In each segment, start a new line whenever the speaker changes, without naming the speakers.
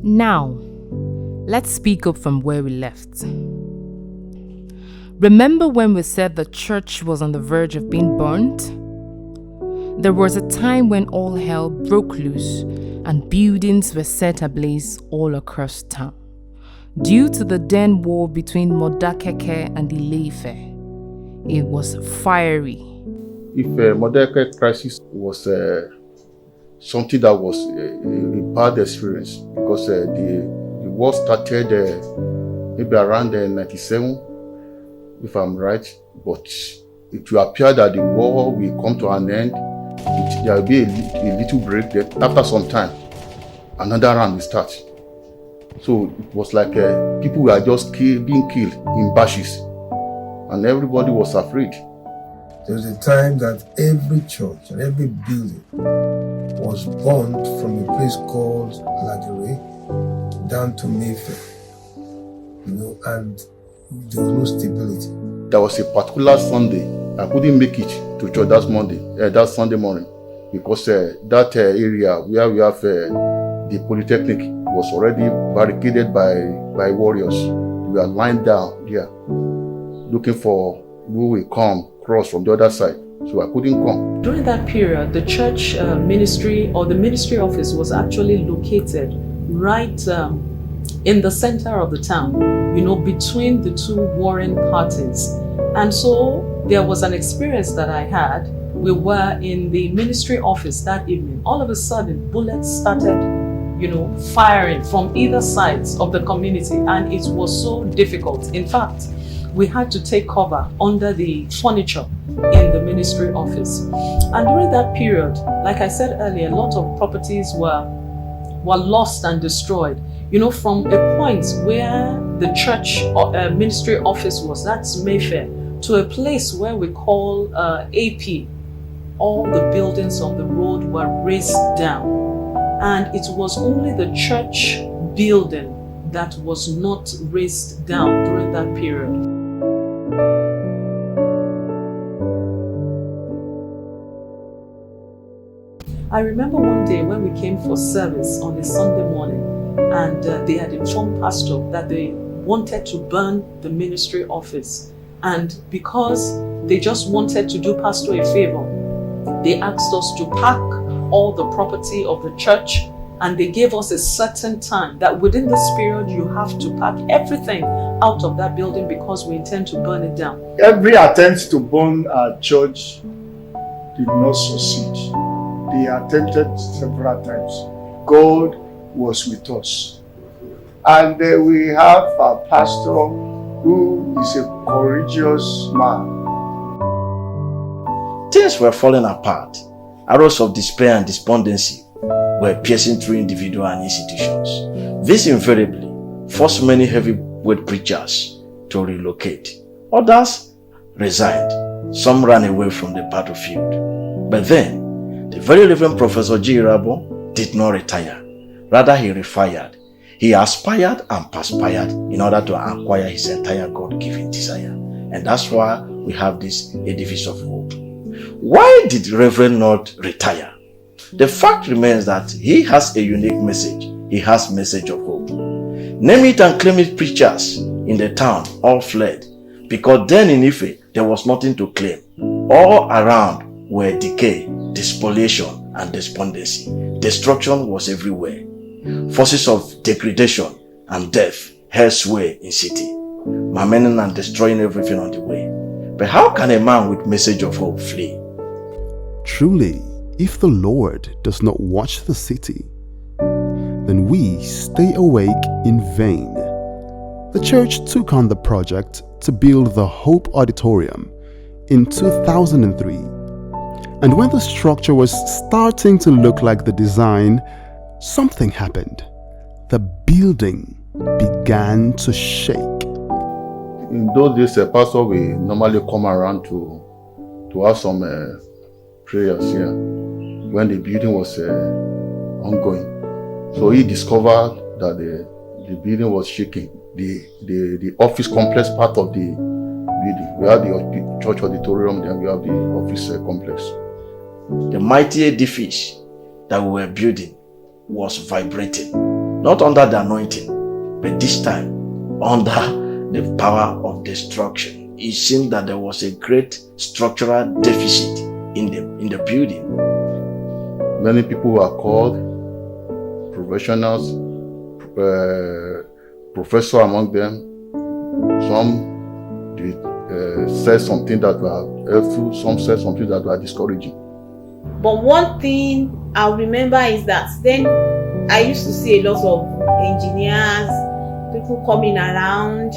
Now, let's speak up from where we left. Remember when we said the church was on the verge of being burnt? There was a time when all hell broke loose and buildings were set ablaze all across town. Due to the then war between Modakeke and Ile-Ife, it was fiery.
If Modakeke crisis was something that was a bad experience, because the war started maybe around 97, if I'm right, but it will appear that the war will come to an end. There will be a little break there. After some time, another round will start. So it was like people were just being killed in bashes, and everybody was afraid.
There was a time that every church and every building was burned from a place called Lagere down to Mayfair, and there was no stability.
There was a particular Sunday I couldn't make it to church that Sunday morning, because that area where we have the Polytechnic was already barricaded by warriors. We were lying down there looking for who will come cross from the other side, so I couldn't come.
During that period, the church ministry or the ministry office was actually located right in the center of the town, between the two warring parties. And so there was an experience that I had. We were in the ministry office that evening. All of a sudden, bullets started, firing from either sides of the community, and it was so difficult. In fact, we had to take cover under the furniture in the ministry office. And during that period, like I said earlier, a lot of properties were lost and destroyed. From a point where the church ministry office was, that's Mayfair, to a place where we call AP, all the buildings on the road were razed down. And it was only the church building that was not razed down during that period. I remember one day when we came for service on a Sunday morning, and they had informed Pastor that they wanted to burn the ministry office. And because they just wanted to do Pastor a favor, they asked us to pack all the property of the church, and they gave us a certain time that within this period you have to pack everything out of that building because we intend to burn it down.
Every attempt to burn our church did not succeed. They attempted several times. God was with us. And we have a pastor who is a courageous man.
Things were falling apart. Arrows of despair and despondency were piercing through individuals and institutions. This invariably forced many heavyweight preachers to relocate. Others resigned. Some ran away from the battlefield. But then, the very Reverend Professor G. Irabor did not retire. Rather, he refired. He aspired and perspired in order to acquire his entire God-given desire. And that's why we have this edifice of hope. Why did Reverend not retire? The fact remains that he has a unique message. He has message of hope. Name it and claim it preachers in the town all fled, because then in Ife there was nothing to claim. All around were decay, despoliation and despondency. Destruction was everywhere. Forces of degradation and death held sway in city, maiming and destroying everything on the way. But how can a man with message of hope flee?
Truly, if the Lord does not watch the city, then we stay awake in vain. The church took on the project to build the Hope Auditorium in 2003. And when the structure was starting to look like the design, something happened. The building began to shake.
In those days, a pastor will normally come around to have some prayers here when the building was ongoing. So he discovered that the building was shaking. The office complex part of the building. We have the church auditorium, then we have the office complex.
The mighty edifice that we were building was vibrating. not under the anointing, but this time under the power of destruction. It seemed that there was a great structural deficit in the building.
Many people were called, professionals, professor among them. Some said something that were helpful, some said something that were discouraging.
But one thing I remember is that then I used to see a lot of engineers, people coming around,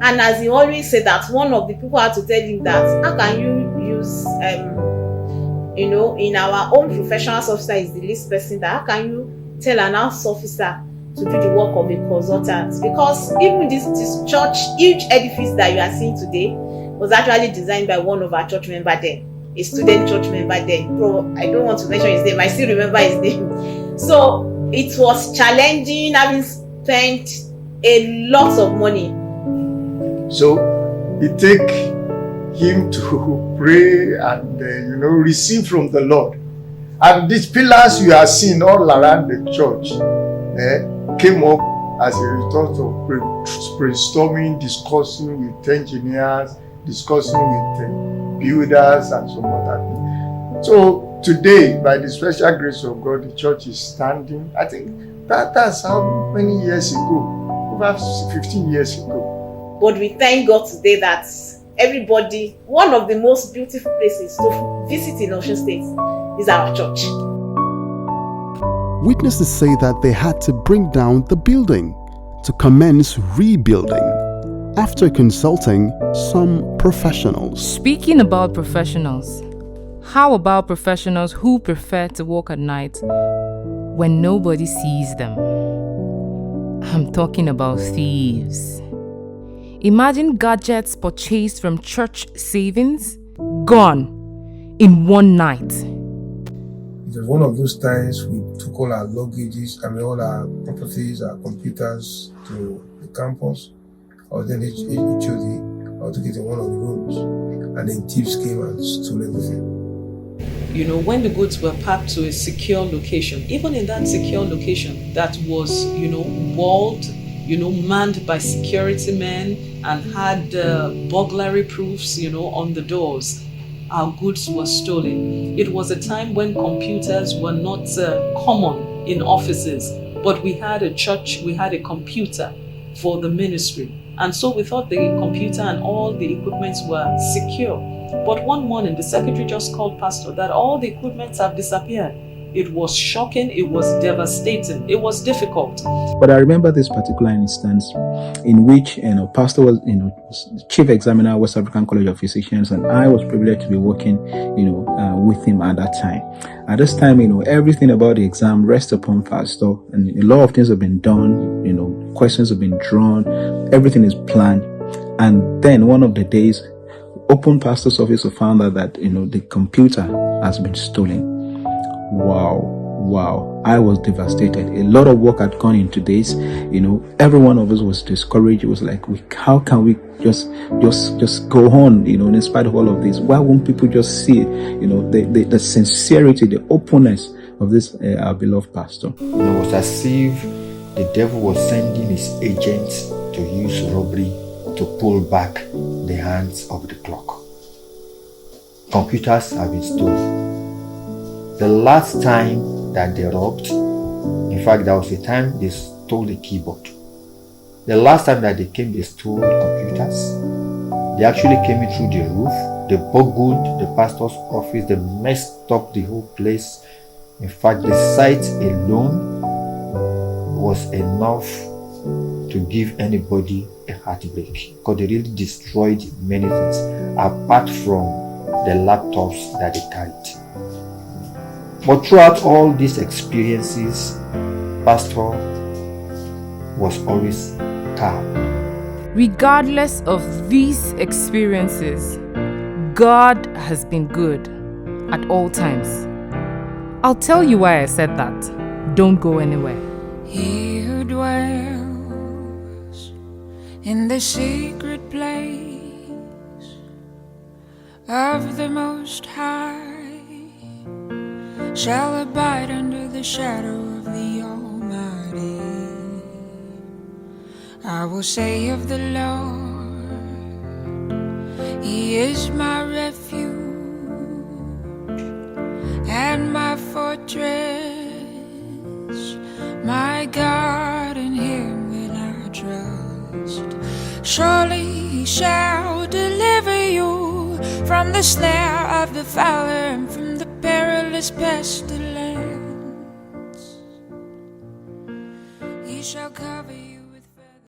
and as he always said that one of the people had to tell him that how can you use in our own professional officer is the least person, that how can you tell an house officer to do the work of a consultant? Because even this church, huge edifice that you are seeing today was actually designed by one of our church members then, a student church member then. I don't want to mention his name, I still remember his name. So it was challenging, having spent a lot of money.
So it take him to pray and receive from the Lord. And these pillars you are seeing all around the church came up as a result of brainstorming, discussing with engineers, discussing with builders and so on. So today, by the special grace of God, the church is standing. I think that's how many years ago? Over 15 years ago.
But we thank God today that everybody, one of the most beautiful places to visit in Osun State is our church.
Witnesses say that they had to bring down the building to commence rebuilding after consulting some professionals.
Speaking about professionals, how about professionals who prefer to walk at night when nobody sees them? I'm talking about thieves. Imagine gadgets purchased from church savings gone in one night.
It was one of those times we took all our luggages, all our properties, our computers to the campus. I was then HOD, I took it in one of the rooms, and then thieves came and stole everything.
When the goods were packed to a secure location, even in that secure location that was, walled, manned by security men and had burglary proofs, on the doors, our goods were stolen. It was a time when computers were not common in offices, but we had a computer for the ministry. And so we thought the computer and all the equipment were secure. But one morning, the secretary just called pastor that all the equipment have disappeared. It was shocking, it was devastating, it was difficult.
But I remember this particular instance in which, pastor was, chief examiner, West African College of Physicians, and I was privileged to be working, with him at that time. At this time, everything about the exam rests upon pastor, and a lot of things have been done, questions have been drawn, everything is planned. And then one of the days, open pastor's office found out that, the computer has been stolen. Wow. I was devastated. A lot of work had gone into this. Every one of us was discouraged. It was like, how can we just go on, in spite of all of this? Why won't people just see, the sincerity, the openness of this, our beloved pastor?
It was as if the devil was sending his agents to use robbery to pull back the hands of the clock. Computers have been stolen. The last time that they robbed, in fact, there was a time they stole the keyboard. The last time that they came, they stole computers. They actually came in through the roof. They burgled the pastor's office. They messed up the whole place. In fact, the site alone was enough to give anybody a heartbreak, because they really destroyed many things apart from the laptops that they carried. But throughout all these experiences, pastor was always calm.
Regardless of these experiences, God has been good at all times. I'll tell you why I said that. Don't go anywhere.
He who dwells in the secret place of the Most High shall abide under the shadow of the Almighty. I will say of the Lord, He is my refuge and my fortress, my God, in Him will I trust. Surely He shall deliver you from the snare of the fowler and from the perilous pestilence. He shall cover you.